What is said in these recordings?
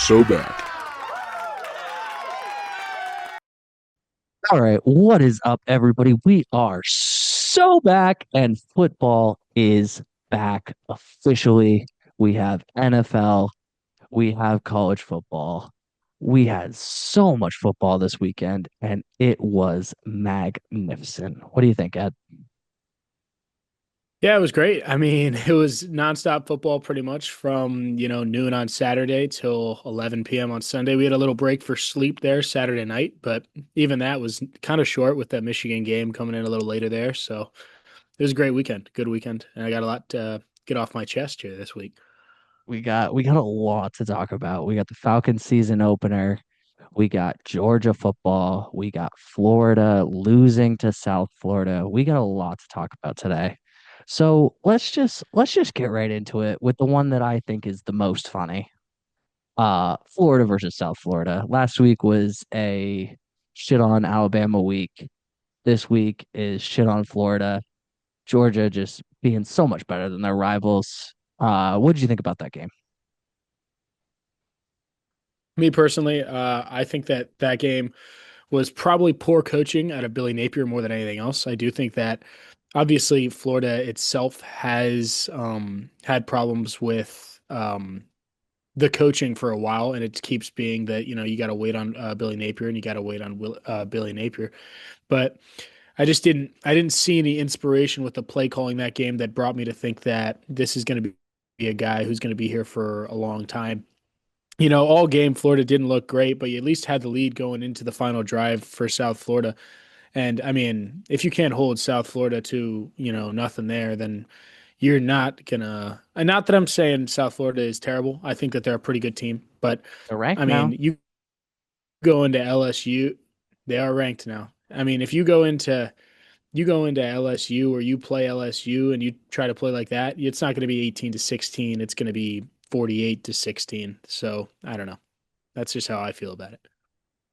so back. All right, what is up, everybody? We are so back, and football is back officially. We have NFL, we have college football. We had so much football this weekend, and it was magnificent. What do you think, Ed? Yeah, it was great. I mean, it was nonstop football pretty much from, noon on Saturday till 11 p.m. on Sunday. We had a little break for sleep there Saturday night, but even that was kind of short with that Michigan game coming in a little later there. So it was a great weekend, good weekend. And I got a lot to get off my chest here this week. We got a lot to talk about. We got the Falcons season opener. We got Georgia football. We got Florida losing to South Florida. We got a lot to talk about today. So let's just get right into it with the one that I think is the most funny. Florida versus South Florida. Last week was a shit on Alabama week. This week is shit on Florida. Georgia just being so much better than their rivals. What did you think about that game? Me personally, I think that that game was probably poor coaching out of Billy Napier more than anything else. I do think that obviously Florida itself has had problems with the coaching for a while, and it keeps being that you got to wait on Billy Napier and you got to wait on Billy Napier. But I didn't see any inspiration with the play calling that game that brought me to think that this is going to be a guy who's going to be here for a long time. All game Florida didn't look great, but you at least had the lead going into the final drive for South Florida. And I mean, if you can't hold South Florida to, nothing there, then you're not gonna. And not that I'm saying South Florida is terrible. I think that they're a pretty good team. But They're I ranked now. mean, you go into LSU, they are ranked now. I mean, if you go into LSU or you play LSU and you try to play like that, it's not going to be 18-16. It's going to be 48-16. So I don't know. That's just how I feel about it.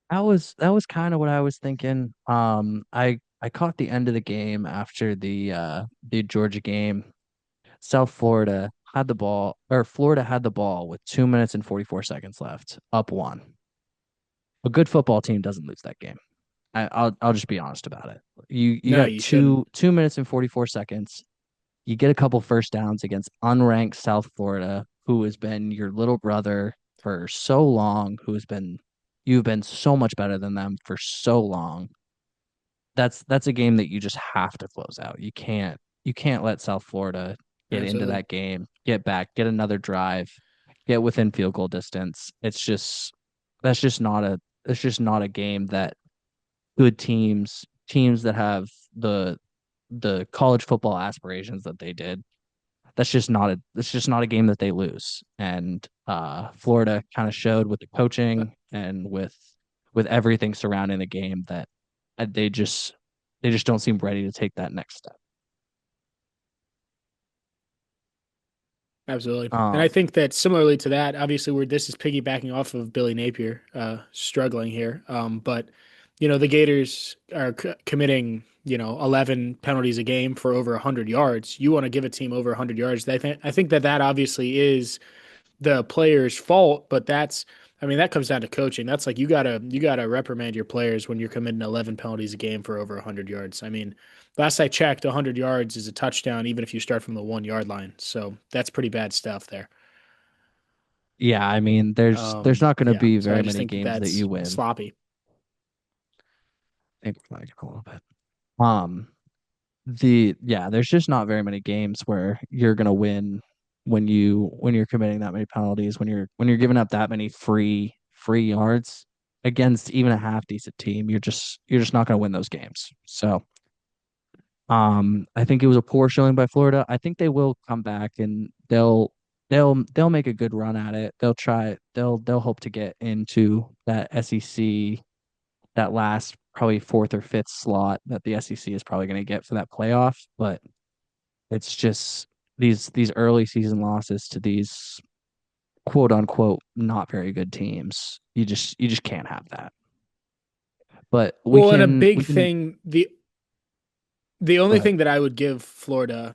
That was kind of what I was thinking. I caught the end of the game after the Georgia game. South Florida had the ball, or Florida had the ball with 2 minutes and 44 seconds left, up one. A good football team doesn't lose that game. I'll just be honest about it. You No, got you shouldn't. 2 minutes and 44 seconds. You get a couple first downs against unranked South Florida, who has been your little brother for so long, you've been so much better than them for so long. That's a game that you just have to close out. You can't let South Florida get into Absolutely. that game, get back, get another drive, get within field goal distance. That's just not a it's just not a game that good teams that have the college football aspirations that they did, that's just not a game that they lose. And Florida kind of showed with the Uh, coaching and with everything surrounding the game that uh, they just they just don't seem ready to take that next step. Absolutely. And I Um, think that similarly to that, obviously, where this is piggybacking off of Billy Napier struggling here. But, the Gators are committing, 11 penalties a game for over 100 yards. You want to give a team over 100 yards. I think that that obviously is the player's fault, but I mean, that comes down to coaching. That's like you gotta reprimand your players when you're committing 11 penalties a game for over 100 yards. I mean, last I checked, 100 yards is a touchdown, even if you start from the 1 yard line. So that's pretty bad stuff there. yeah, I mean, there's not going to Yeah. be So I very just many think that games that you that's win. sloppy. I think we're lagging a little bit. Um, there's just not very many games where you're gonna win when you're committing that many penalties, when you're giving up that many free yards against even a half decent team. You're just not gonna win those games. So I think it was a poor showing by Florida. I think they will come back and they'll make a good run at it. They'll hope to get into that SEC, that last probably fourth or fifth slot that the SEC is probably going to get for that playoff. But it's just these early season losses to these quote unquote not very good teams. You just can't have that. But we Well, and a can big we can thing, the go only ahead. thing that I would give Florida,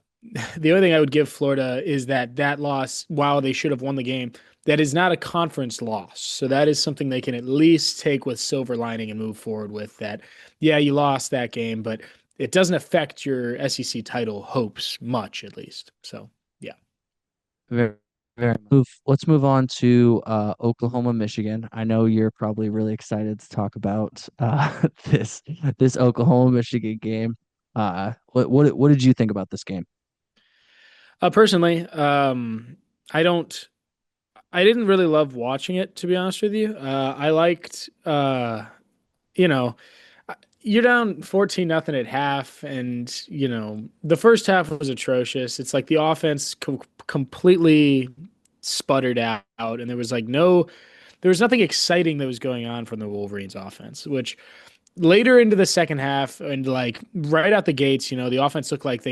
the only thing I would give Florida is that that loss, while they should have won the game, that is not a conference loss. So that is something they can at least take with silver lining and move forward with that. Yeah, you lost that game, but it doesn't affect your SEC title hopes much, at least. So, yeah. Very, let's move on to Oklahoma, Michigan. I know you're probably really excited to talk about this Oklahoma Michigan game. What did you think about this game? Personally, I don't. I didn't really love watching it, to be honest with you. I liked, you know, you're down 14 nothing at half, and the first half was atrocious. It's like the offense completely sputtered out, and there was nothing exciting that was going on from the Wolverines offense, which later into the second half and like right out the gates, the offense looked like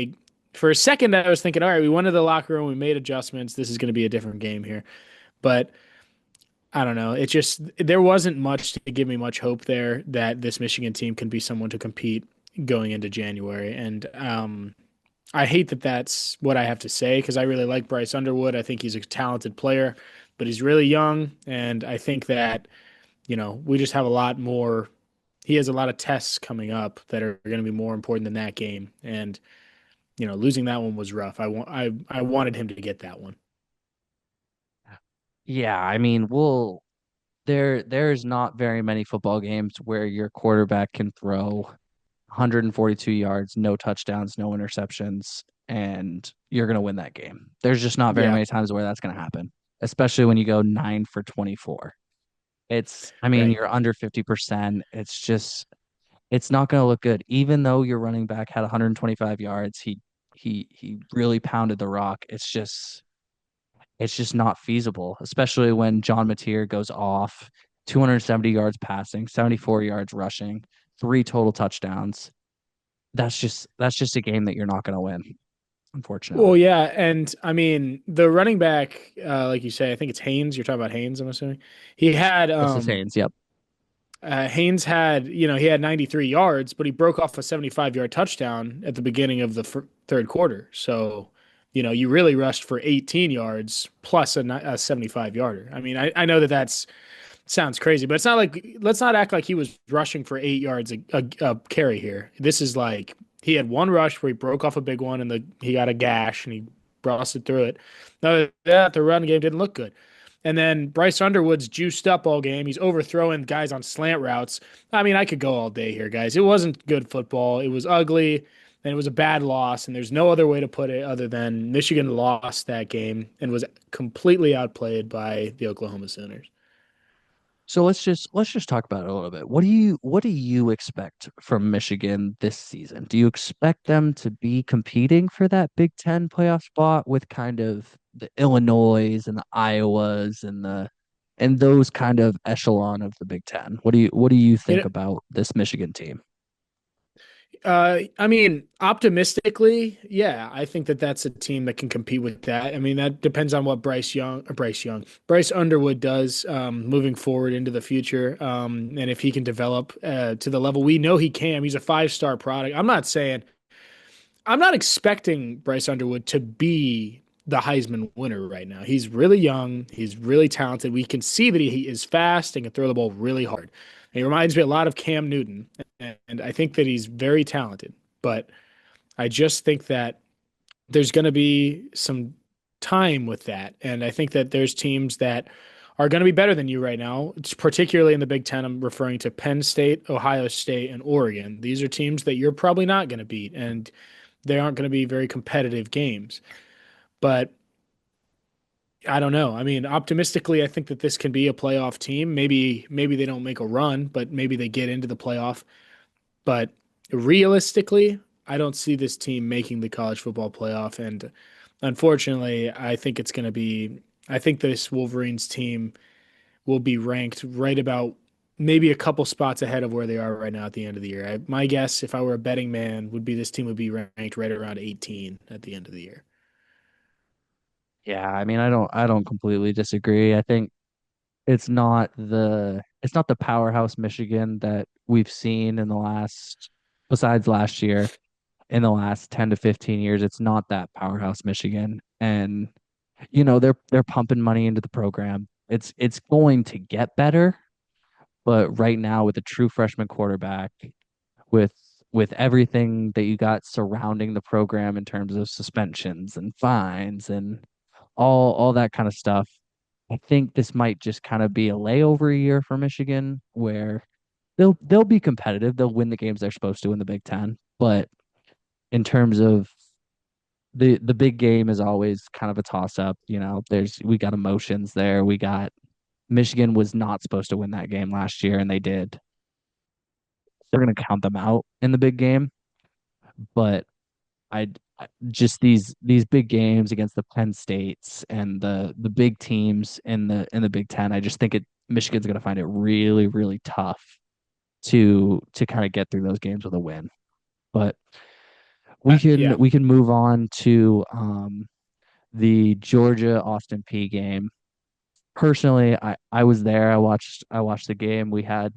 for a second I was thinking, all right, we went to the locker room, we made adjustments. This is going to be a different game here. But I don't know. It just there wasn't much to give me much hope there that this Michigan team can be someone to compete going into January. And I hate that that's what I have to say because I really like Bryce Underwood. I think he's a talented player, but he's really young, and I think that we just have a lot more. He has a lot of tests coming up that are going to be more important than that game, and losing that one was rough. I wanted him to get that one. Yeah, I mean, there's not very many football games where your quarterback can throw 142 yards, no touchdowns, no interceptions, and you're going to win that game. There's just not very Yeah, many times where that's going to happen, especially when you go 9 for 24. I mean, right. you're under 50%. It's not going to look good. Even though your running back had 125 yards, he really pounded the rock. It's just not feasible, especially when John Mateer goes off 270 yards passing, 74 yards rushing, three total touchdowns. That's just a game that you're not going to win, Well, unfortunately. yeah, and I mean the running back, like you say, I think it's Haynes. You're talking about Haynes, I'm assuming. He had Justice Haynes, yep. Haynes had, he had 93 yards, but he broke off a 75-yard touchdown at the beginning of the third quarter. So, you really rushed for 18 yards plus a 75 yarder. I mean, I know that that's sounds crazy, but it's not like let's not act like he was rushing for 8 yards a carry here. This is like he had one rush where he broke off a big one and he got a gash and he busted through it. Now that the run game didn't look good. And then Bryce Underwood's juiced up all game. He's overthrowing guys on slant routes. I mean, I could go all day here, guys. It wasn't good football. It was ugly and it was a bad loss. And there's no other way to put it other than Michigan lost that game and was completely outplayed by the Oklahoma Sooners. So let's just talk about it a little bit. What do you expect from Michigan this season? Do you expect them to be competing for that Big Ten playoff spot with kind of the Illinois and the Iowas and those kind of echelon of the Big Ten? What do you You think know, about this Michigan team? I mean, optimistically, yeah, I think that that's a team that can compete with that. I mean, that depends on what Bryce Underwood does moving forward into the future, and if he can develop to the level we know he can. He's a five-star product. I'm not expecting Bryce Underwood to be the Heisman winner right now. He's really young. He's really talented. We can see that he is fast and can throw the ball really hard. He reminds me a lot of Cam Newton, and I think that he's very talented. But I just think that there's going to be some time with that, and I think that there's teams that are going to be better than you right now. It's particularly in the Big Ten. I'm referring to Penn State, Ohio State, and Oregon. These are teams that you're probably not going to beat, and they aren't going to be very competitive games. But I don't know. I mean, optimistically, I think that this can be a playoff team. Maybe they don't make a run, but maybe they get into the playoff. But realistically, I don't see this team making the college football playoff. And unfortunately, I think this Wolverines team will be ranked right about maybe a couple spots ahead of where they are right now at the end of the year. My guess, if I were a betting man, would be this team would be ranked right around 18 at the end of the year. Yeah, I mean, I don't completely disagree. I think it's not the powerhouse Michigan that we've seen besides last year, in the last 10 to 15 years. It's not that powerhouse Michigan. And they're pumping money into the program. It's going to get better, but right now with a true freshman quarterback, with with everything that you got surrounding the program in terms of suspensions and fines and all that kind of stuff, I think this might just kind of be a layover year for Michigan where they'll be competitive. They'll win the games they're supposed to in the Big Ten. But in terms of the big game is always kind of a toss up. We got emotions there. We got Michigan was not supposed to win that game last year, and they did. They're going to count them out in the big game, but just these big games against the Penn States and the big teams in the Big Ten. I just think Michigan's going to find it really really tough to kind of get through those games with a win. But we can Yeah. we can move on to the Georgia Austin P game. Personally, I was there. I watched the game. We had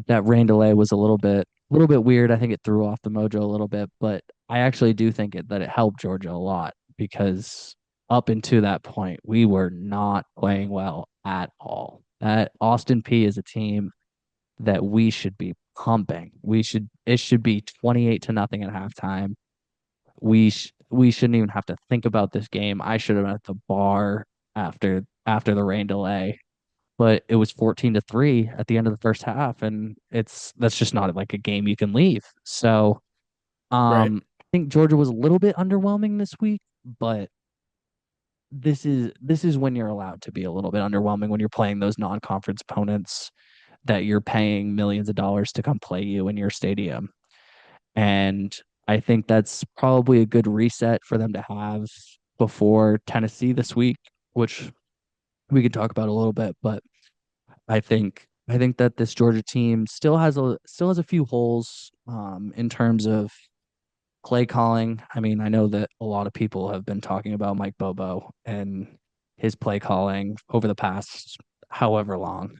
that rain delay was a little bit weird. I think it threw off the mojo a little bit, but I actually do think that it helped Georgia a lot because up until that point, we were not playing well at all. That Austin P is a team that we should be pumping. It should be 28 to nothing at halftime. We shouldn't even have to think about this game. I should have been at the bar after the rain delay, but it was 14-3 at the end of the first half, and that's just not like a game you can leave. So Right. I think Georgia was a little bit underwhelming this week, but this is when you're allowed to be a little bit underwhelming when you're playing those non-conference opponents that you're paying millions of dollars to come play you in your stadium. And I think that's probably a good reset for them to have before Tennessee this week, which we could talk about a little bit, but I think that this Georgia team still has a few holes in terms of play calling. I mean, I know that a lot of people have been talking about Mike Bobo and his play calling over the past however long.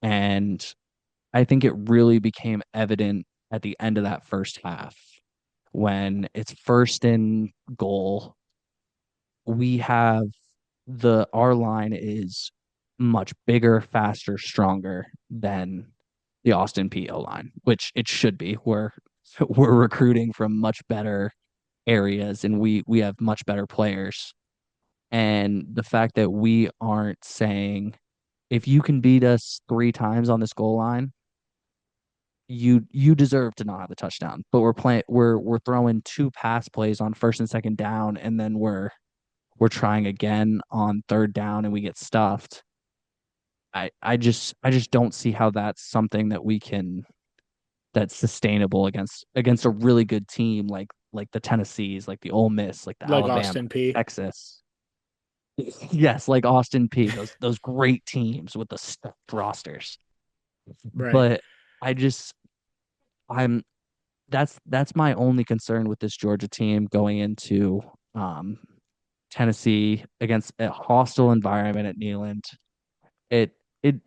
And I think it really became evident at the end of that first half when it's first in goal. We have our line is much bigger, faster, stronger than the Austin PO line, which it should be. We're recruiting from much better areas and we have much better players. And the fact that we aren't saying if you can beat us 3 times on this goal line, you deserve to not have the touchdown. But we're throwing 2 pass plays on first and second down, and then we're trying again on third down and we get stuffed. I just don't see how that's something that's sustainable against a really good team like the Tennessees, like the Ole Miss, like the Like Alabama, Austin P. Texas. Yes, like Austin P, those great teams with the stacked rosters. Right. But I just I'm that's my only concern with this Georgia team going into um Tennessee against a hostile environment at Neyland. It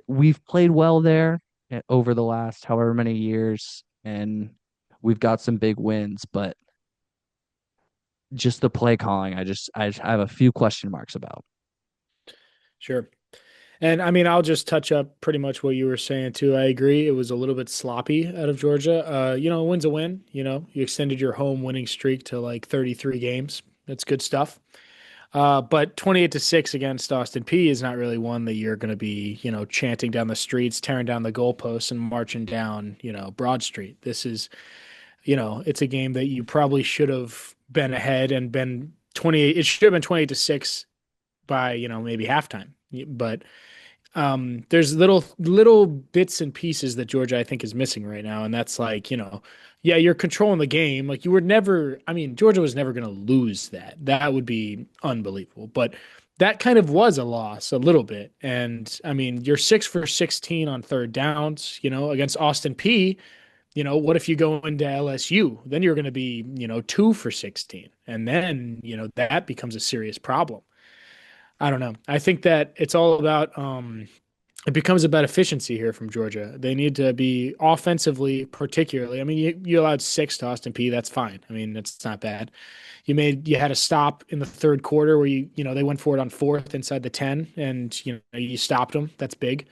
we've played well there over the last however many years, and we've got some big wins, but just the play calling, I have a few question marks about. Sure. And I mean, I'll just touch up pretty much what you were saying too. I agree. It was a little bit sloppy out of Georgia. A win's a win. You extended your home winning streak to like 33 games. That's good stuff. But 28-6 against Austin P is not really one that you're going to be, chanting down the streets, tearing down the goalposts, and marching down, Broad Street. This is, it's a game that you probably should have been ahead and been 28. It should have been 28-6 by, maybe halftime. But there's little bits and pieces that Georgia I think is missing right now, and that's like yeah, you're controlling the game. Like you were never, I mean, Georgia was never going to lose that. That would be unbelievable, but that kind of was a loss a little bit. And I mean, you're 6 for 16 on third downs, against Austin P. What if you go into LSU? Then you're going to be 2 for 16, and then that becomes a serious problem. I don't know. I think that it's all about it becomes about efficiency here from Georgia. They need to be offensively, particularly. I mean, you allowed six to Austin P. That's fine. I mean, it's not bad. You had a stop in the third quarter where they went for it on fourth inside the 10, and you stopped them. That's big.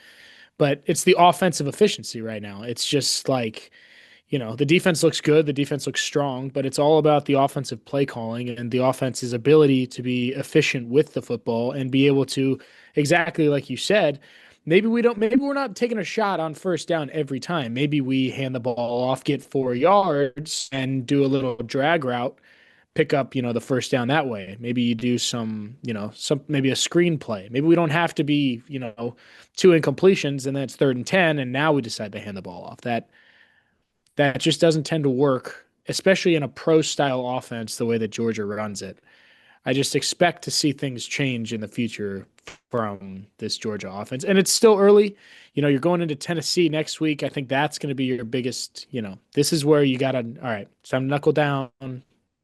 But it's the offensive efficiency right now. It's just like the defense looks good, the defense looks strong, but it's all about the offensive play calling and the offense's ability to be efficient with the football and be able to, exactly like you said, maybe we're not taking a shot on first down every time. Maybe we hand the ball off, get 4 yards, and do a little drag route, pick up, the first down that way. Maybe you do maybe a screenplay. Maybe we don't have to be, two incompletions and then it's third and 10, and now we decide to hand the ball off. That just doesn't tend to work, especially in a pro style offense, the way that Georgia runs it. I just expect to see things change in the future from this Georgia offense. And it's still early. You're going into Tennessee next week. I think that's going to be your biggest, this is where you got to, all right, it's time to knuckle down.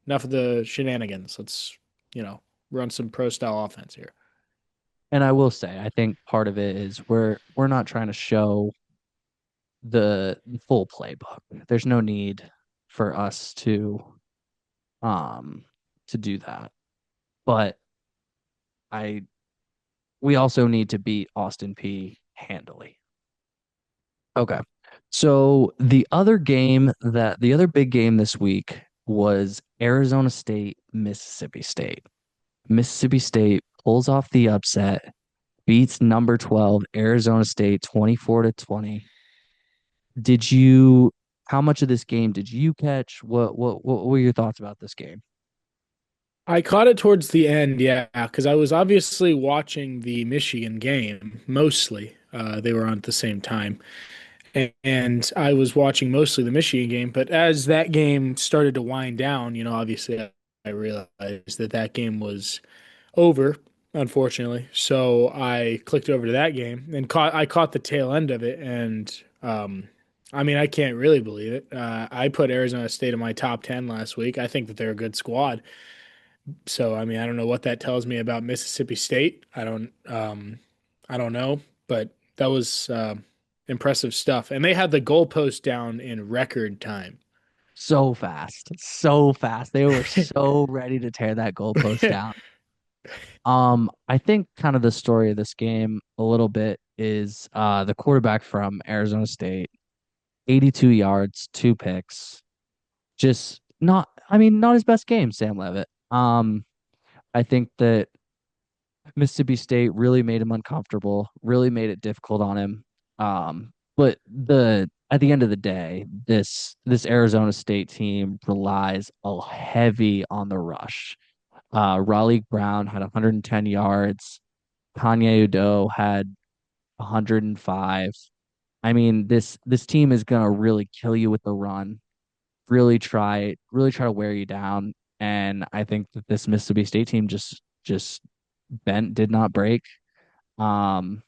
Enough of the shenanigans. Let's, run some pro style offense here. And I will say, I think part of it is we're not trying to show the full playbook. There's no need for us um to do that. But I we also need to beat Austin P handily. Okay. So the other big game this week was Arizona State, Mississippi State. Mississippi State pulls off the upset, beats number 12 Arizona State 24 to 20. Did you How much of this game did you catch? What were your thoughts about this game? I caught it towards the end, yeah, because I was obviously watching the Michigan game mostly. They were on at the same time. And I was watching mostly the Michigan game. But as that game started to wind down, obviously I realized that that game was over, unfortunately. So I clicked over to that game and I caught the tail end of it. And I mean, I can't really believe it. I put Arizona State in my top 10 last week. I think that they're a good squad. So I mean, I don't know what that tells me about Mississippi State. I don't know, but that was impressive stuff. And they had the goalpost down in record time. So fast, so fast. They were so ready to tear that goalpost down. I think kind of the story of this game a little bit is the quarterback from Arizona State, 82 yards, two picks. Just not, I mean, not his best game, Sam Levitt. I think that Mississippi State really made him uncomfortable, really made it difficult on him. But the at the end of the day, this Arizona State team relies a heavy on the rush. Raleigh Brown had 110 yards. Kanye Udo had 105. I mean, this team is gonna really kill you with the run. Really try to wear you down. And I think that this Mississippi State team just bent, did not break. Um,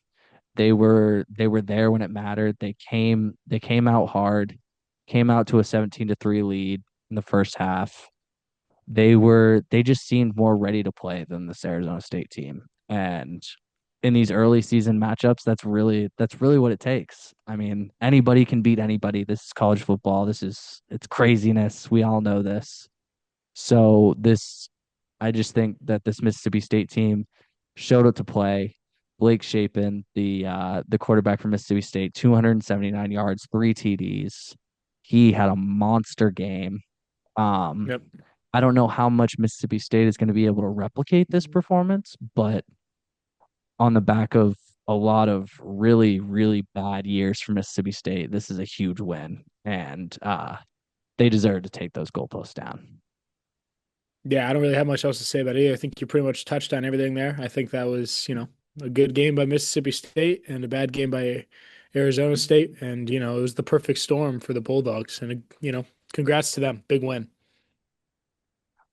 they were there when it mattered. They came out hard, came out to a 17-3 lead in the first half. They just seemed more ready to play than this Arizona State team. And in these early season matchups, that's really what it takes. I mean, anybody can beat anybody. This is college football. It's craziness. We all know this. So I just think that this Mississippi State team showed up to play. Blake Shapen, the quarterback from Mississippi State, 279 yards, three TDs. He had a monster game. Um, Yep. I don't know how much Mississippi State is going to be able to replicate this performance, but on the back of a lot of really, really bad years for Mississippi State, this is a huge win, and they deserve to take those goalposts down. Yeah, I don't really have much else to say about it. I think you pretty much touched on everything there. I think that was, a good game by Mississippi State and a bad game by Arizona State. And, it was the perfect storm for the Bulldogs. And, congrats to them. Big win.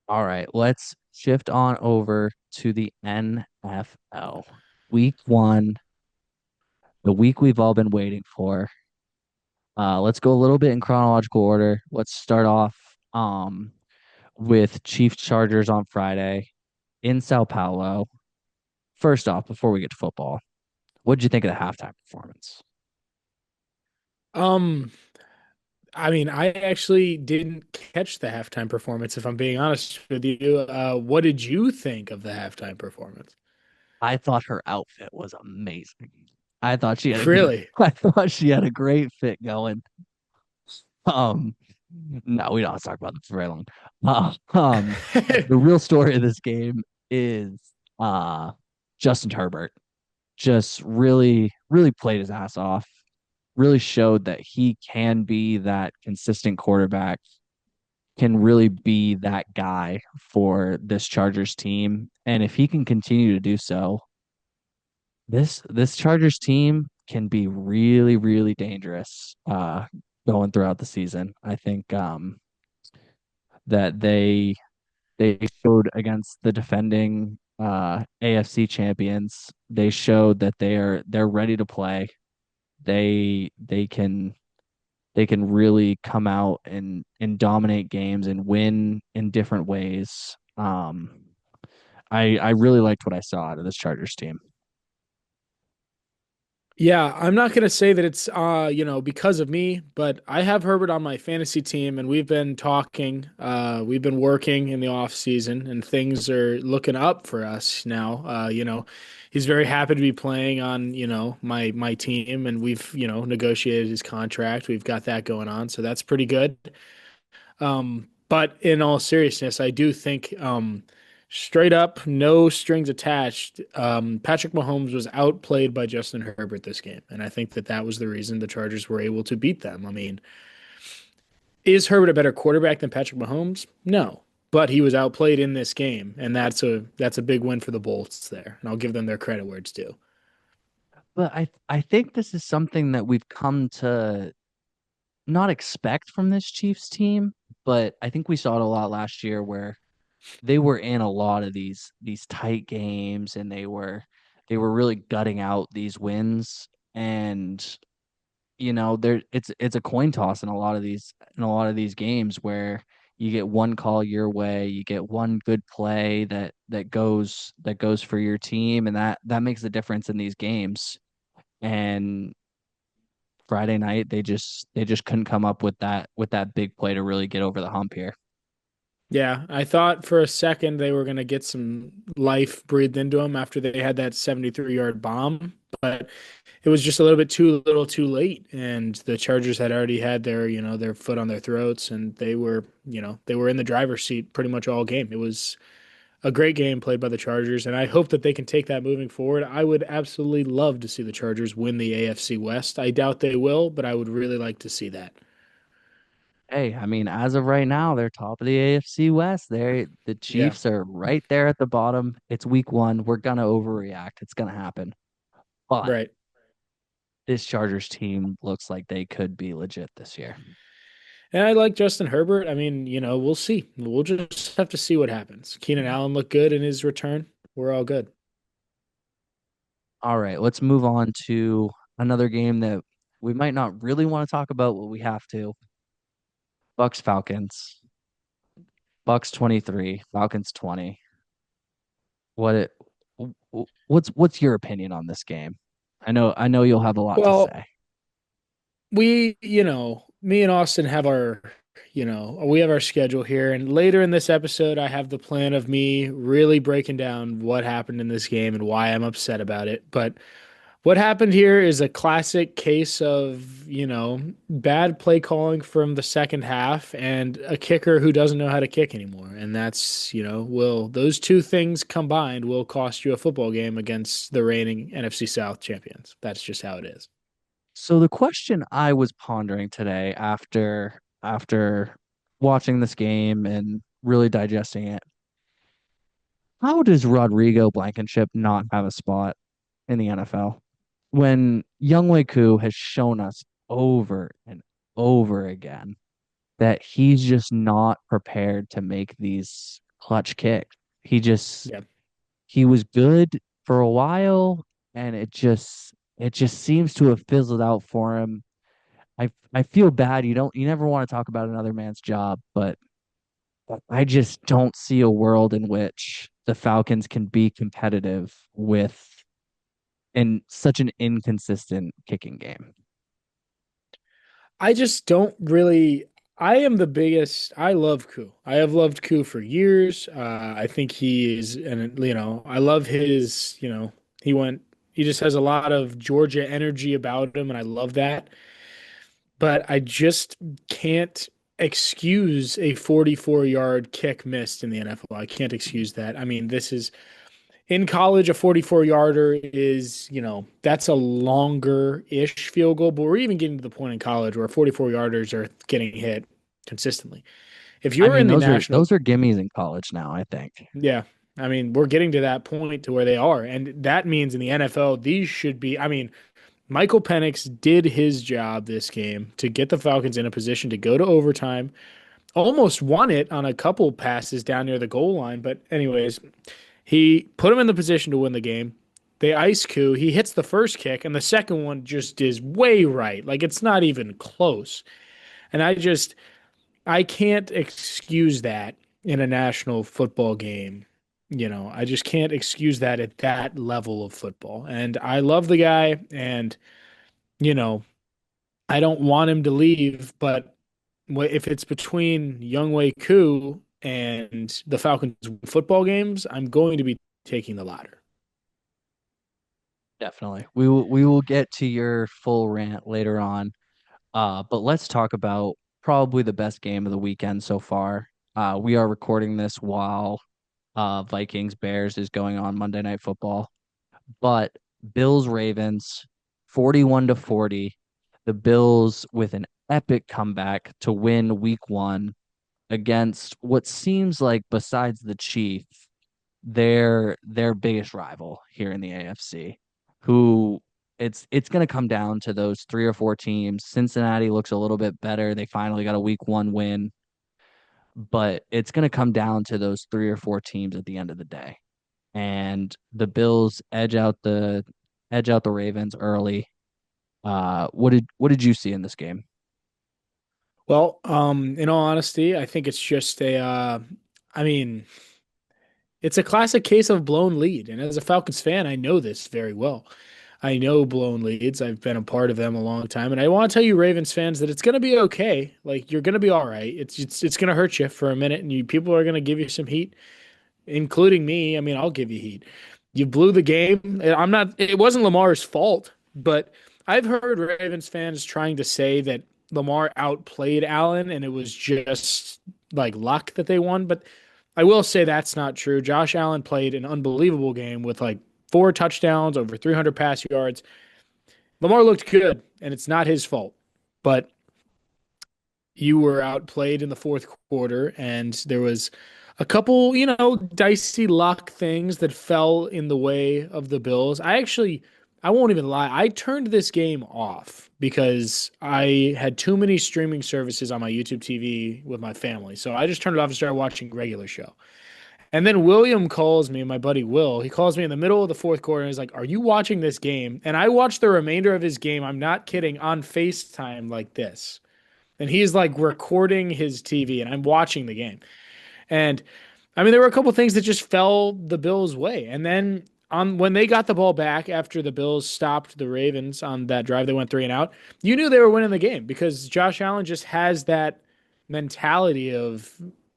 All right, let's shift on over to the NFL. Week one, the week we've all been waiting for. Let's go a little bit in chronological order. Let's start off with Chiefs Chargers on Friday in Sao Paulo. First off, before we get to football, What did you think of the halftime performance? Um, I mean, I actually didn't catch the halftime performance, if I'm being honest with you. What did you think of the halftime performance? I thought her outfit was amazing. I thought she had a great Really? I thought she had a great fit going. Um, no, we don't have to talk about this for very long. The real story of this game is uh Justin Herbert just really played his ass off, really showed that he can be that consistent quarterback, can really be that guy for this Chargers team. And if he can continue to do so, this Chargers team can be really dangerous going throughout the season. I think that they showed against the defending AFC champions. They showed that they're ready to play. They can really come out and dominate games and win in different ways. I really liked what I saw out of this Chargers team. Yeah, I'm not gonna say that it's because of me, but I have Herbert on my fantasy team and we've been talking, we've been working in the off season and things are looking up for us now. He's very happy to be playing on, my team and we've, negotiated his contract. We've got that going on, so that's pretty good. But in all seriousness, I do think straight up, no strings attached. Patrick Mahomes was outplayed by Justin Herbert this game, and I think that that was the reason the Chargers were able to beat them. I mean, is Herbert a better quarterback than Patrick Mahomes? No, but he was outplayed in this game, and that's a big win for the Bolts there, and I'll give them their credit where it's due. But I think this is something that we've come to not expect from this Chiefs team, but I think we saw it a lot last year where they were in a lot of these tight games and they were really gutting out these wins. And there it's a coin toss in a lot of these games where you get one call your way, you get one good play that goes for your team, and that makes the difference in these games. And Friday night they just couldn't come up with that big play to really get over the hump here. Yeah, I thought for a second they were going to get some life breathed into them after they had that 73-yard bomb, but it was just a little bit too little too late. And the Chargers had already had their foot on their throats and they were in the driver's seat pretty much all game. It was a great game played by the Chargers, and I hope that they can take that moving forward. I would absolutely love to see the Chargers win the AFC West. I doubt they will, but I would really like to see that. Hey, I mean, as of right now, they're top of the AFC West. The Yeah, Chiefs are right there at the bottom. It's week one. We're gonna overreact. It's gonna happen. But right. this Chargers team looks like they could be legit this year. And I like Justin Herbert. I mean, we'll see. We'll just have to see what happens. Keenan Allen looked good in his return. We're all good. All right, let's move on to another game that we might not really want to talk about, but we have to. Bucks Falcons. Bucks 23, Falcons 20. What it what's your opinion on this game? I know you'll have a lot to Well, say. me and Austin have we have our schedule here. And later in this episode, I have the plan of me really breaking down what happened in this game and why I'm upset about it. But what happened here is a classic case of, bad play calling from the second half and a kicker who doesn't know how to kick anymore. And that's, will those two things combined will cost you a football game against the reigning NFC South champions. That's just how it is. So the question I was pondering today after watching this game and really digesting it, how does Rodrigo Blankenship not have a spot in the NFL when Younghoe Koo has shown us over and over again that he's just not prepared to make these clutch kicks. Yeah. He was good for a while and it just seems to have fizzled out for him. I feel bad. You never want to talk about another man's job, but I just don't see a world in which the Falcons can be competitive with and such an inconsistent kicking game. I just don't really. I am the biggest. I love Koo. I have loved Koo for years. I think he is, and I love his. He went. He just has a lot of Georgia energy about him, and I love that. But I just can't excuse a 44-yard kick missed in the NFL. I can't excuse that. I mean, this is in college, a 44-yarder is, that's a longer-ish field goal, but we're even getting to the point in college where 44-yarders are getting hit consistently. If I you're mean, in the those are national, those are gimmies in college now, I think. yeah, I mean, we're getting to that point to where they are. And that means in the NFL, these should be, I mean, Michael Penix did his job this game to get the Falcons in a position to go to overtime. Almost won it on a couple passes down near the goal line. But, anyways, he put him in the position to win the game. They ice coup. He hits the first kick, and the second one just is way right. Like it's not even close. And I can't excuse that in a national football game. I just can't excuse that at that level of football. And I love the guy, and you know, I don't want him to leave, but if it's between Younghoe Koo and the Falcons football games, I'm going to be taking the latter. Definitely. We will get to your full rant later on. But let's talk about probably the best game of the weekend so far. We are recording this while Vikings Bears is going on Monday Night Football. But Bills Ravens 41-40. The Bills with an epic comeback to win week 1 against what seems like, besides the Chiefs, their biggest rival here in the AFC, who it's going to come down to those 3 or 4 teams. Cincinnati looks a little bit better. They finally got a week 1 win, but it's going to come down to those 3 or 4 teams at the end of the day. And the Bills edge out the Ravens early. What did you see in this game? Well, in all honesty, I think it's just I mean, it's a classic case of blown lead. And as a Falcons fan, I know this very well. I know blown leads. I've been a part of them a long time. And I want to tell you, Ravens fans, that it's going to be okay. Like, you're going to be all right. It's going to hurt you for a minute, and people are going to give you some heat, including me. I mean, I'll give you heat. You blew the game. It wasn't Lamar's fault, but I've heard Ravens fans trying to say that Lamar outplayed Allen and it was just like luck that they won. But I will say that's not true. Josh Allen played an unbelievable game with like 4 touchdowns, over 300 pass yards. Lamar looked good, and it's not his fault. But you were outplayed in the fourth quarter, and there was a couple, dicey luck things that fell in the way of the Bills. I won't even lie, I turned this game off because I had too many streaming services on my YouTube TV with my family. So I just turned it off and started watching regular show. And then William calls me, my buddy Will. He calls me in the middle of the fourth quarter and he's like, "Are you watching this game?" And I watched the remainder of his game. I'm not kidding, on FaceTime like this. And he's like recording his TV and I'm watching the game. And I mean, there were a couple things that just fell the Bills' way. And then when they got the ball back after the Bills stopped the Ravens on that drive, they went three and out. You knew they were winning the game because Josh Allen just has that mentality of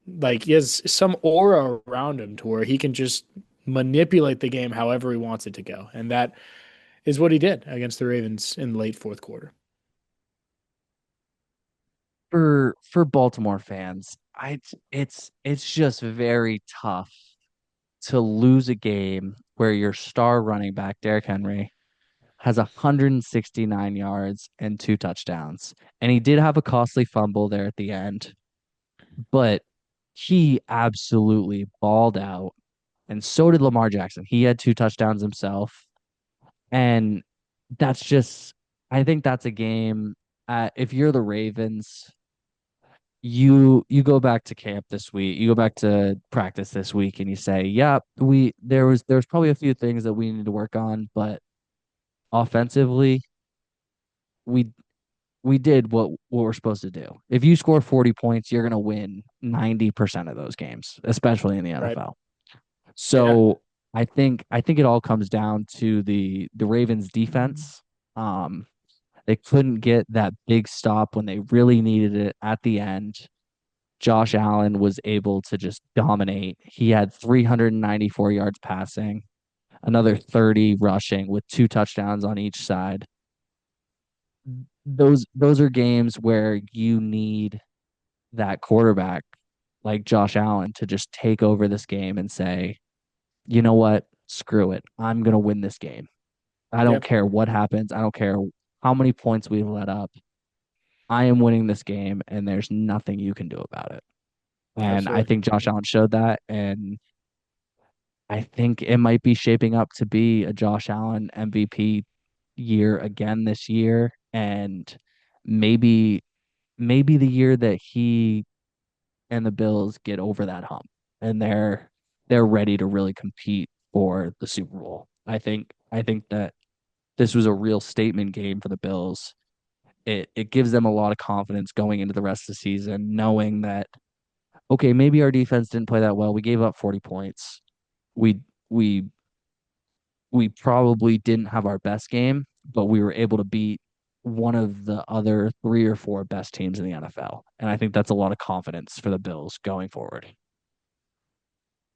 like he has some aura around him to where he can just manipulate the game however he wants it to go. And that is what he did against the Ravens in the late fourth quarter. For Baltimore fans, it's just very tough to lose a game where your star running back, Derrick Henry, has 169 yards and 2 touchdowns. And he did have a costly fumble there at the end, but he absolutely balled out. And so did Lamar Jackson. He had 2 touchdowns himself. And that's just, I think that's a game. If you're the Ravens, you go back to camp this week, you go back to practice this week, and you say, "Yeah, there was probably a few things that we need to work on, but offensively, we we did what we're supposed to do. If you score 40 points, you're gonna win 90% of those games, especially in the Right. NFL." Yeah. So I think it all comes down to the Ravens defense. Um, they couldn't get that big stop when they really needed it at the end. Josh Allen was able to just dominate. He had 394 yards passing, another 30 rushing with two touchdowns on each side. Those are games where you need that quarterback like Josh Allen to just take over this game and say, you know what? Screw it. I'm going to win this game. I don't Yep, care what happens. I don't care how many points we let up. I am winning this game, and there's nothing you can do about it. And I absolutely. think Josh Allen showed that. And I think it might be shaping up to be a Josh Allen MVP year again this year. And maybe, maybe the year that he and the Bills get over that hump and they're ready to really compete for the Super Bowl. I think that this was a real statement game for the Bills. It gives them a lot of confidence going into the rest of the season, knowing that okay, maybe our defense didn't play that well. We gave up 40 points. We we we probably didn't have our best game, but we were able to beat one of the other three or four best teams in the NFL. And I think that's a lot of confidence for the Bills going forward.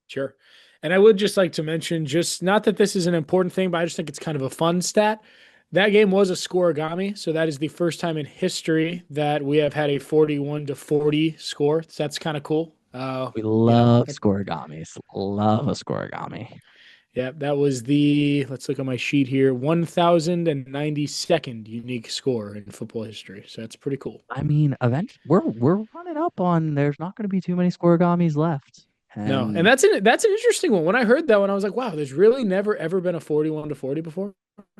Sure. And I would just like to mention, just not that this is an important thing, but I just think it's kind of a fun stat. That game was a scoregami, so that is the first time in history that we have had a 41 to 40 score. So that's kind of cool. We You know, love scorigamis. Love a scorigami. yeah, that was the, let's look at my sheet here, 1092nd unique score in football history. So that's pretty cool. I mean, eventually we're running up on there's not going to be too many scorigamis left. No, and And that's an interesting one. When I heard that one, I was like, wow, there's really never ever been a 41 to 40 before.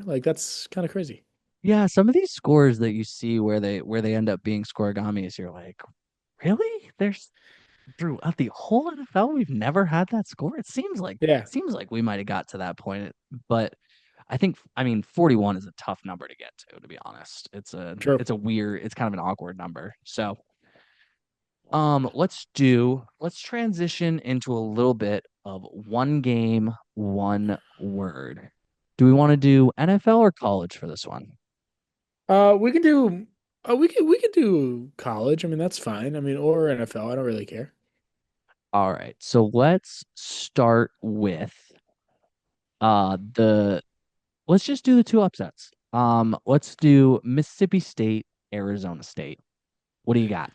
Like that's kind of crazy. yeah, some of these scores that you see where they end up being scorigamis, you're like, really? There's throughout the whole NFL, we've never had that score. Yeah, It seems like we might have got to that point, but I mean 41 is a tough number to get to be honest. true. It's a weird, it's kind of an awkward number. So, let's transition into a little bit of one game, one word. Do we want to do NFL or college for this one? We can do we could do college. I mean, that's fine. I mean, or NFL. I don't really care. All right. So let's start with the let's just do the two upsets. Let's do Mississippi State, Arizona State. What do you got?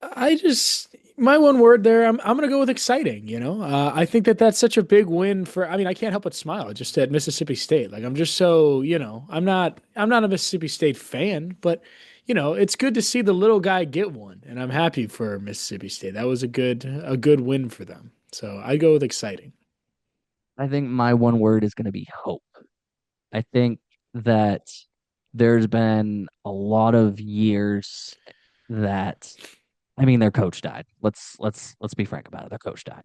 I just my one word there. I'm gonna go with exciting. You know, I think that that's such a big win for. I mean, I can't help but smile just at Mississippi State. Like I'm just so I'm not a Mississippi State fan, but you know, it's good to see the little guy get one, and I'm happy for Mississippi State. That was a good win for them. So I go with exciting. I think my one word is going to be hope. I think that there's been a lot of years that I mean their coach died. Let's be frank about it. Their coach died.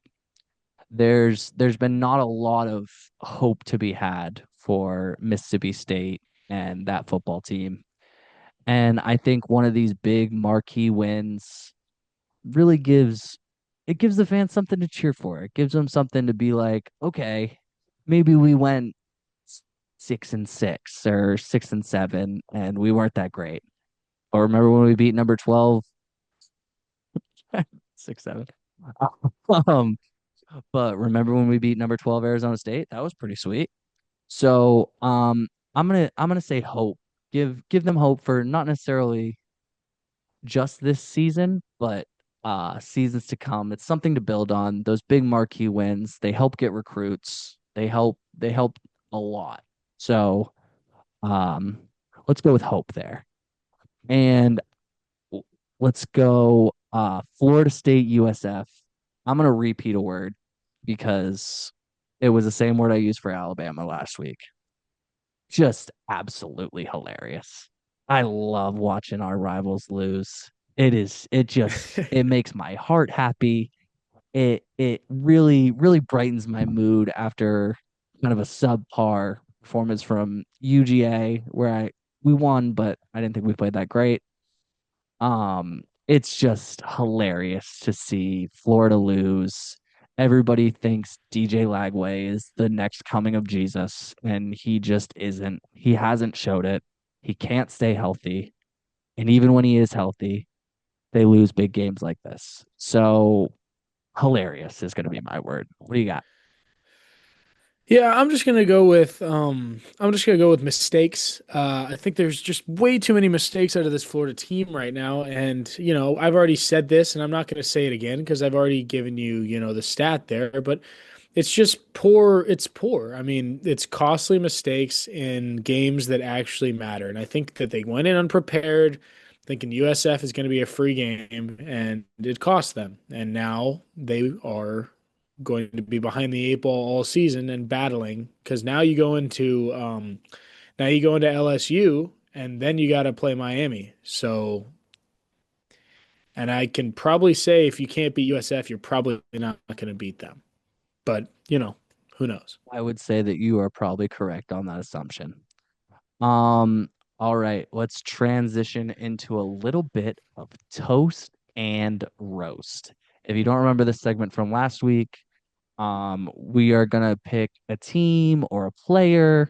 There's been not a lot of hope to be had for Mississippi State and that football team. And I think one of these big marquee wins really gives the fans something to cheer for. It gives them something to be like, okay, maybe we went 6-6 or 6-7 and we weren't that great. Or remember when we beat number 12, 6-7. Um, but remember when we beat number 12 Arizona State? That was pretty sweet. So I'm gonna say hope. Give them hope for not necessarily just this season, but seasons to come. It's something to build on. Those big marquee wins, they help get recruits. They help a lot. So um let's go with hope there. And let's go Florida State USF. I'm gonna repeat a word because it was the same word I used for Alabama last week. Just absolutely hilarious. I love watching our rivals lose. It makes my heart happy. It really brightens my mood after kind of a subpar performance from UGA where I we won, but I didn't think we played that great. It's just hilarious to see Florida lose Everybody thinks DJ Lagway is the next coming of Jesus, and he just isn't. He hasn't showed it. He can't stay healthy. And even when he is healthy, they lose big games like this. So hilarious is going to be my word. What do you got? Yeah, I'm just gonna go with mistakes. I think there's just way too many mistakes out of this Florida team right now, and I've already said this, and I'm not gonna say it again because I've already given you the stat there, but it's just poor. It's poor. I mean, it's costly mistakes in games that actually matter, and I think that they went in unprepared, thinking USF is going to be a free game, and it cost them, and now they are going to be behind the eight ball all season and battling because now you go into LSU and then you got to play Miami. So, and I can probably say if you can't beat USF, you're probably not going to beat them. But who knows? I would say that you are probably correct on that assumption. Um, all right, let's transition into a little bit of toast and roast. If you don't remember this segment from last week, we are gonna pick a team or a player,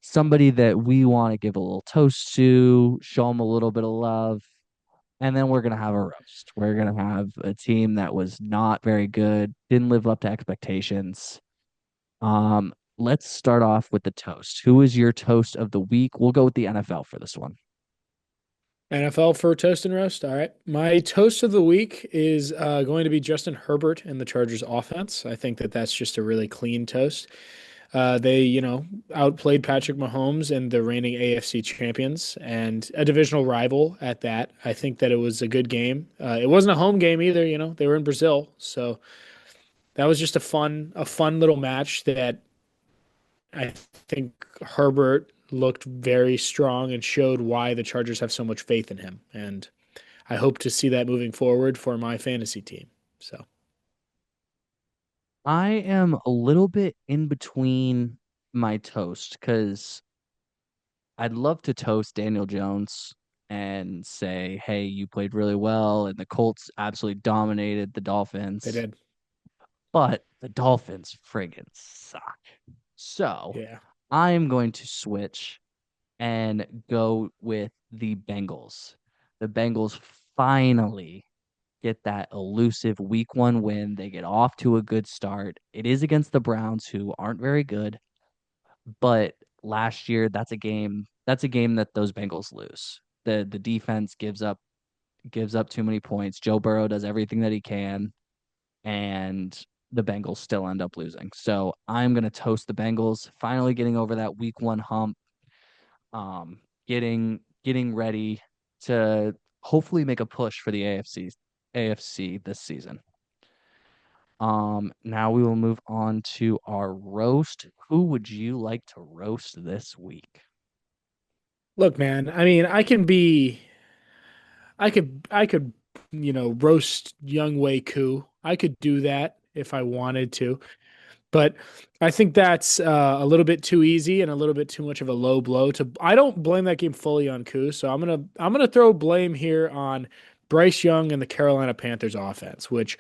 somebody that we want to give a little toast to, show them a little bit of love, and then we're gonna have a roast. We're gonna have a team that was not very good, didn't live up to expectations. Let's start off with the toast. Who is your toast of the week? We'll go with the NFL for this one. NFL for toast and roast. All right. My toast of the week is going to be Justin Herbert and the Chargers offense. I think that that's just a really clean toast. They, outplayed Patrick Mahomes and the reigning AFC champions and a divisional rival at that. I think that it was a good game. It wasn't a home game either, they were in Brazil. So that was just a fun little match that I think Herbert looked very strong and showed why the Chargers have so much faith in him. And I hope to see that moving forward for my fantasy team. So I am a little bit in between my toast because I'd love to toast Daniel Jones and say, hey, you played really well, and the Colts absolutely dominated the they Dolphins, did. but the Dolphins friggin' suck. So Yeah. I am going to switch and go with the Bengals. The Bengals finally get that elusive week 1 win. They get off to a good start. It is against the Browns, who aren't very good, but last year that's a game that those Bengals lose. The defense gives up too many points. Joe Burrow does everything that he can, and the Bengals still end up losing. So I'm gonna toast the Bengals, finally getting over that week 1 hump, getting ready to hopefully make a push for the AFC this season. Now we will move on to our roast. Who would you like to roast this week? Look, man, I mean, I could, roast Young Wei Koo. I could do that if I wanted to. But I think that's a little bit too easy and a little bit too much of a low blow to. I don't blame that game fully on Koo, so I'm gonna throw blame here on Bryce Young and the Carolina Panthers offense, which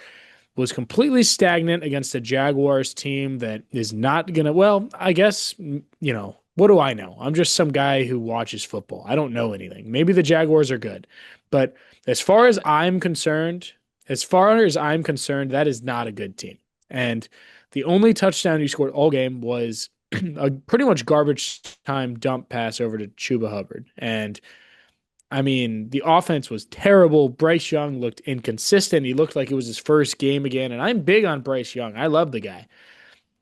was completely stagnant against a Jaguars team that is not gonna. Well, I guess what do I know? I'm just some guy who watches football. I don't know anything. Maybe the Jaguars are good, but as far as I'm concerned, that is not a good team. And the only touchdown he scored all game was a pretty much garbage time dump pass over to Chuba Hubbard. And I mean, the offense was terrible. Bryce Young looked inconsistent. He looked like it was his first game again. And I'm big on Bryce Young. I love the guy.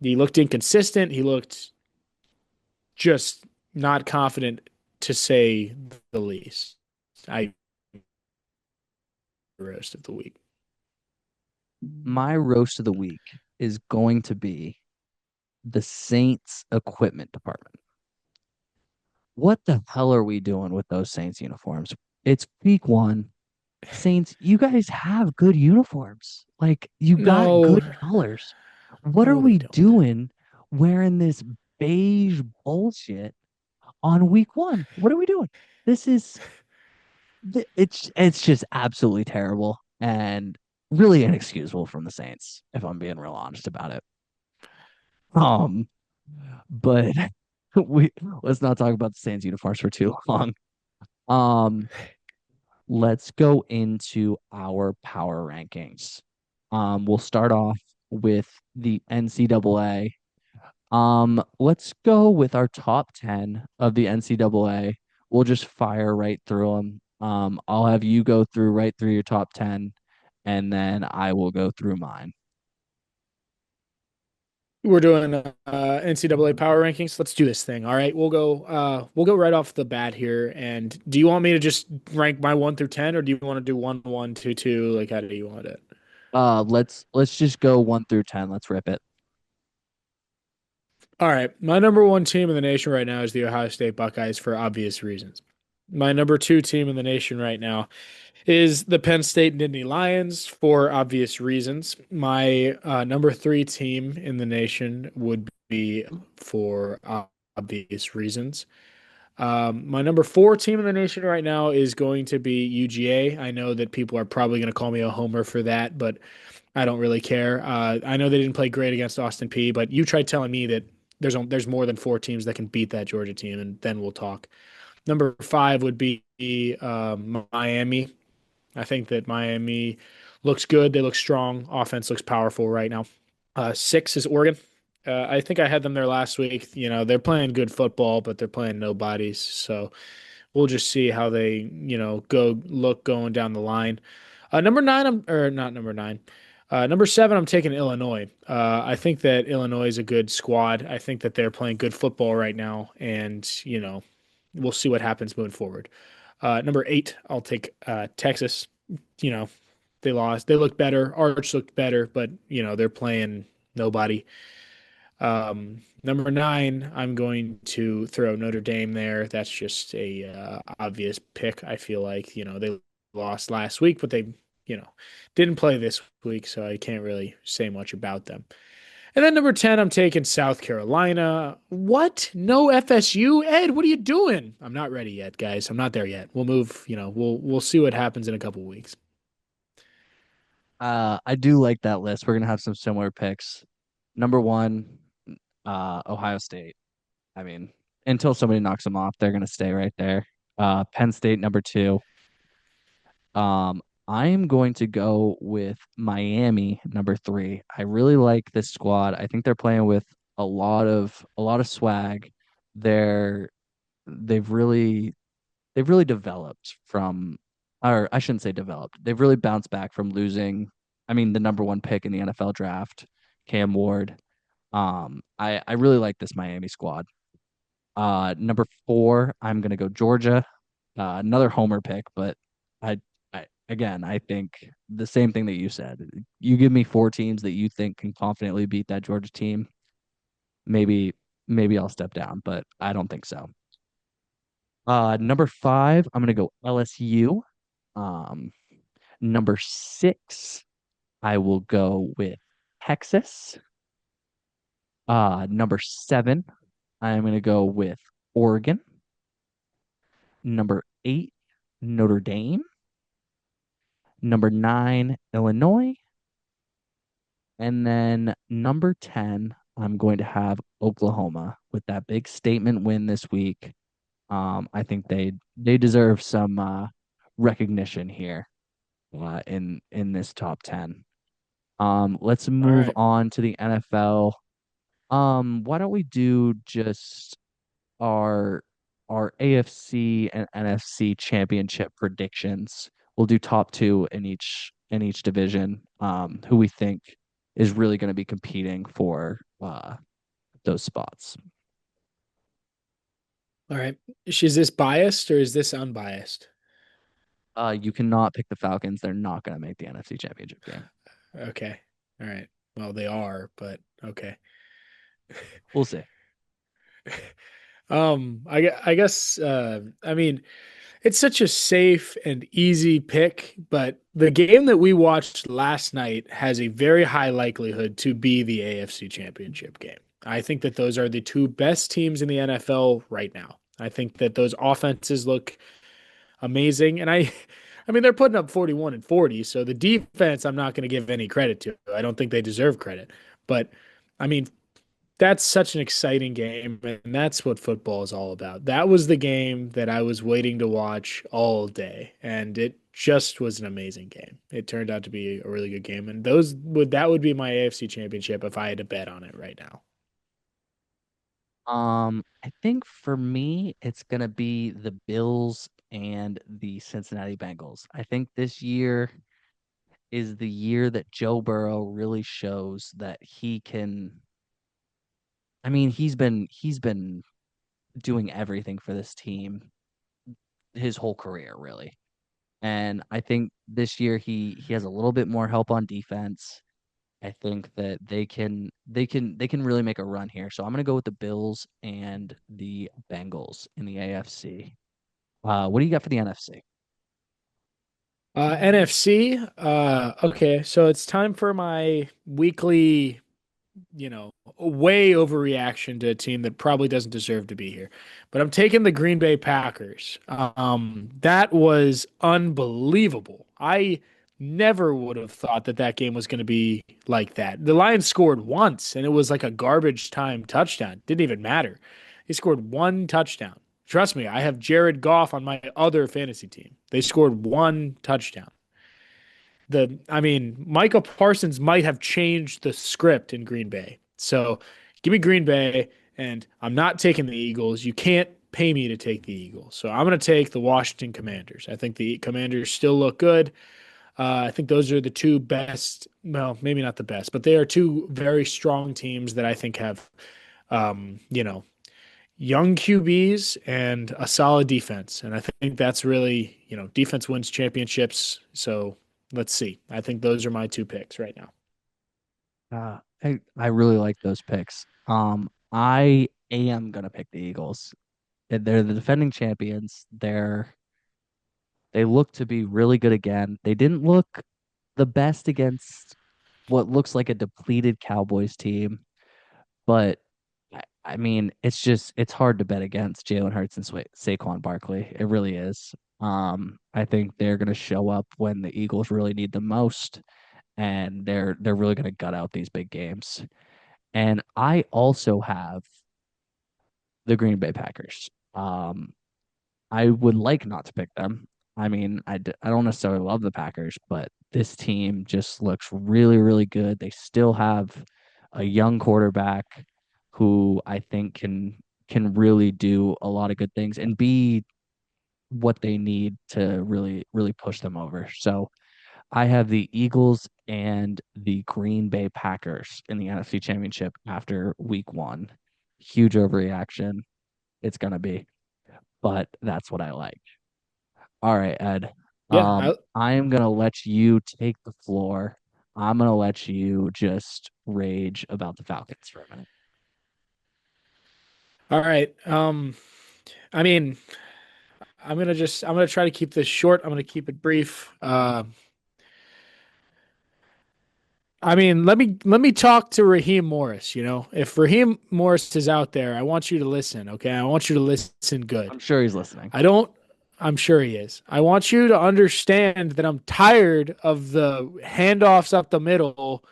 He looked inconsistent. He looked just not confident, to say the least. I roast of the week. My roast of the week is going to be the Saints equipment department. What the hell are we doing with those Saints uniforms? It's week 1. Saints, you guys have good uniforms. Like, you got No, good colors. What are no, they we don't. doing wearing this beige bullshit on week 1? What are we doing? This is it's just absolutely terrible. And really inexcusable from the Saints, if I'm being real honest about it. Um, but we let's not talk about the Saints uniforms for too long. Um, let's go into our power rankings. We'll start off with the NCAA. Let's go with our top 10 of the NCAA. We'll just fire right through them. I'll have you go through right through your top 10, and then I will go through mine. We're doing NCAA power rankings. Let's do this thing. All right, we'll go right off the bat here. And do you want me to just rank my 1 through 10, or do you want to do 1, 1, 2, 2? Like, how do you want it? Let's just go 1 through 10. Let's rip it. All right, my number one team in the nation right now is the Ohio State Buckeyes for obvious reasons. My number two team in the nation right now is the Penn State Nittany Lions for obvious reasons. My number three team in the nation would be for obvious reasons. My number four team in the nation right now is going to be UGA. I know that people are probably going to call me a homer for that, but I don't really care. I know they didn't play great against Austin P, but you tried telling me that there's more than four teams that can beat that Georgia team, and then we'll talk. Number five would be Miami. I think that Miami looks good. They look strong. Offense looks powerful right now. Six is Oregon. I think I had them there last week. You know, they're playing good football, but they're playing nobodies. So we'll just see how they, go look going down the line. Number nine, or not number nine. Number seven, I'm taking Illinois. I think that Illinois is a good squad. I think that they're playing good football right now, and we'll see what happens moving forward. Number eight, I'll take Texas. You know, they lost. They look better. Arch looked better, but they're playing nobody. Number nine, I'm going to throw Notre Dame there. That's just a obvious pick. I feel like they lost last week, but they you know didn't play this week, so I can't really say much about them. And then number 10, I'm taking South Carolina. What? No FSU? Ed, what are you doing? I'm not ready yet, guys. I'm not there yet. We'll move, we'll see what happens in a couple weeks. I do like that list. We're gonna have some similar picks. Number one, Ohio State. I mean, until somebody knocks them off, they're gonna stay right there. Penn State number two. Um, I am going to go with Miami number three. I really like this squad. I think they're playing with a lot of swag. They're they've really they've really developed from, or I shouldn't say developed. They've really bounced back from losing, I mean, the number one pick in the NFL draft, Cam Ward. I really like this Miami squad. Number four, I'm gonna go Georgia. Another homer pick, but I think the same thing that you said. You give me four teams that you think can confidently beat that Georgia team, maybe maybe I'll step down, but I don't think so. Number five, I'm gonna go LSU. Um, Number six, I will go with Texas. Number seven, I'm gonna go with Oregon. Number eight, Notre Dame. Number nine, Illinois. And then number 10, I'm going to have Oklahoma with that big statement win this week. I think they deserve some recognition here in this top 10. Let's All move right. on to the NFL. Why don't we do just our our AFC and NFC championship predictions? We'll do top two in each division. Who we think is really going to be competing for those spots. All right. Is this biased or is this unbiased? You cannot pick the Falcons. They're not going to make the NFC Championship game. Okay. All right. Well, they are, but okay. We'll see. I guess I mean it's such a safe and easy pick, but the game that we watched last night has a very high likelihood to be the AFC Championship game. I think that those are the two best teams in the NFL right now. I think that those offenses look amazing, and I mean, they're putting up 41 and 40, so the defense I'm not going to give any credit to. I don't think they deserve credit. But I mean, that's such an exciting game, and that's what football is all about. That was the game that I was waiting to watch all day, and it just was an amazing game. It turned out to be a really good game, and that would be my AFC championship if I had to bet on it right now. I think for me, it's gonna be the Bills and the Cincinnati Bengals. I think this year is the year that Joe Burrow really shows that he can. I mean, he's been doing everything for this team his whole career, really. And I think this year he has a little bit more help on defense. I think that they can really make a run here. So I'm gonna go with the Bills and the Bengals in the AFC. What do you got for the NFC? NFC, okay, so it's time for my weekly way overreaction to a team that probably doesn't deserve to be here. But I'm taking the Green Bay Packers. That was unbelievable. I never would have thought that that game was going to be like that. The Lions scored once, and it was like a garbage time touchdown. Didn't even matter. They scored one touchdown. Trust me, I have Jared Goff on my other fantasy team. They scored one touchdown. I mean, Micah Parsons might have changed the script in Green Bay. So give me Green Bay, and I'm not taking the Eagles. You can't pay me to take the Eagles. So I'm going to take the Washington Commanders. I think the Commanders still look good. I think those are the two best, well, maybe not the best, but they are two very strong teams that I think have, um, you know, young QBs and a solid defense. And I think that's really, defense wins championships. So let's see. I think those are my two picks right now. I really like those picks. I am gonna pick the Eagles. They're the defending champions. They look to be really good again. They didn't look the best against what looks like a depleted Cowboys team, but I mean, it's hard to bet against Jalen Hurts and Saquon Barkley. It really is. I think they're gonna show up when the Eagles really need them most, and they're really gonna gut out these big games. And I also have the Green Bay Packers. I would like not to pick them. I mean, I don't necessarily love the Packers, but this team just looks really, really good. They still have a young quarterback who I think can really do a lot of good things and be what they need to really, really push them over. So I have the Eagles and the Green Bay Packers in the NFC Championship after week one. Huge overreaction. It's gonna be, but that's what I like. All right, Ed. Yeah. I am gonna let you take the floor. I'm gonna let you just rage about the Falcons for a minute. All right. I mean, I'm gonna try to keep this short. I'm gonna keep it brief. I mean, let me talk to Raheem Morris. If Raheem Morris is out there, I want you to listen. Okay, I want you to listen good. I'm sure he's listening. I don't. I'm sure he is. I want you to understand that I'm tired of the handoffs up the middle,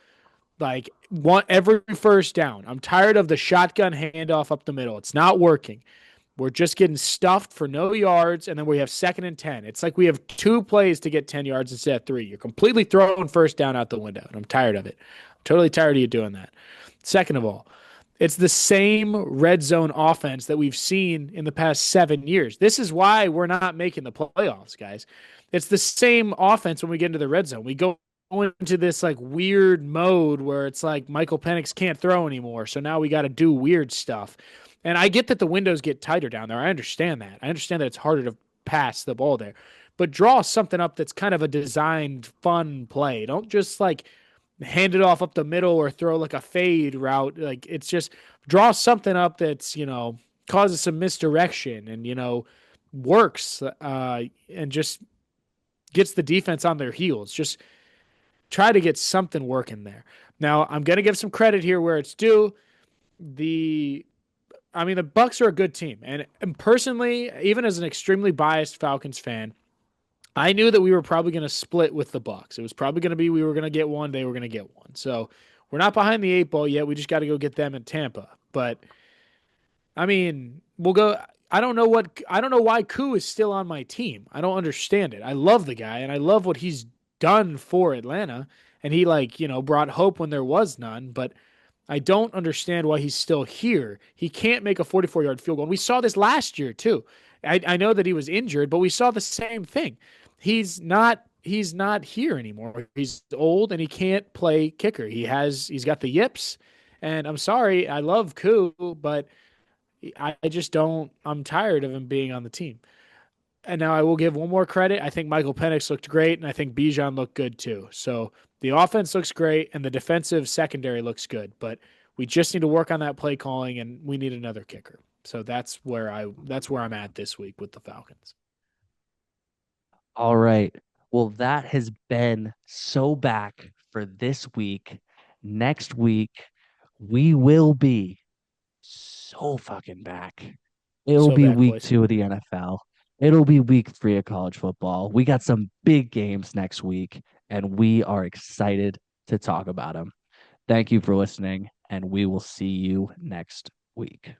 like one every first down. I'm tired of the shotgun handoff up the middle. It's not working. We're just getting stuffed for no yards, and then we have 2nd and 10. It's like we have two plays to get 10 yards instead of three. You're completely throwing first down out the window, and I'm tired of it. I'm totally tired of you doing that. Second of all, it's the same red zone offense that we've seen in the past 7 years. This is why we're not making the playoffs, guys. It's the same offense when we get into the red zone. We go into this like weird mode where it's like Michael Penix can't throw anymore. So now we got to do weird stuff. And I get that the windows get tighter down there. I understand that. I understand that it's harder to pass the ball there. But draw something up that's kind of a designed fun play. Don't just like hand it off up the middle or throw like a fade route. Like it's just draw something up that's, causes some misdirection and, works and just gets the defense on their heels. Just try to get something working there. Now, I'm going to give some credit here where it's due. The I mean, the Bucks are a good team, and personally, even as an extremely biased Falcons fan, I knew that we were probably going to split with the Bucks. It was probably going to be we were going to get one, they were going to get one. So we're not behind the eight ball yet. We just got to go get them in Tampa. But I mean, we'll go. I don't know why Koo is still on my team. I don't understand it. I love the guy and I love what he's done for Atlanta. And he like, brought hope when there was none. But I don't understand why he's still here. He can't make a 44-yard field goal. And we saw this last year too. I know that he was injured, but we saw the same thing. He's not here anymore. He's old and he can't play kicker. He's got the yips. And I'm sorry, I love Koo, but I just don't. I'm tired of him being on the team. And now I will give one more credit. I think Michael Penix looked great, and I think Bijan looked good too. So the offense looks great, and the defensive secondary looks good. But we just need to work on that play calling, and we need another kicker. So that's where I'm at this week with the Falcons. All right. Well, that has been so back for this week. Next week, we will be so fucking back. It'll So be back, week boys. two of the NFL. It'll be week three of college football. We got some big games next week, and we are excited to talk about them. Thank you for listening, and we will see you next week.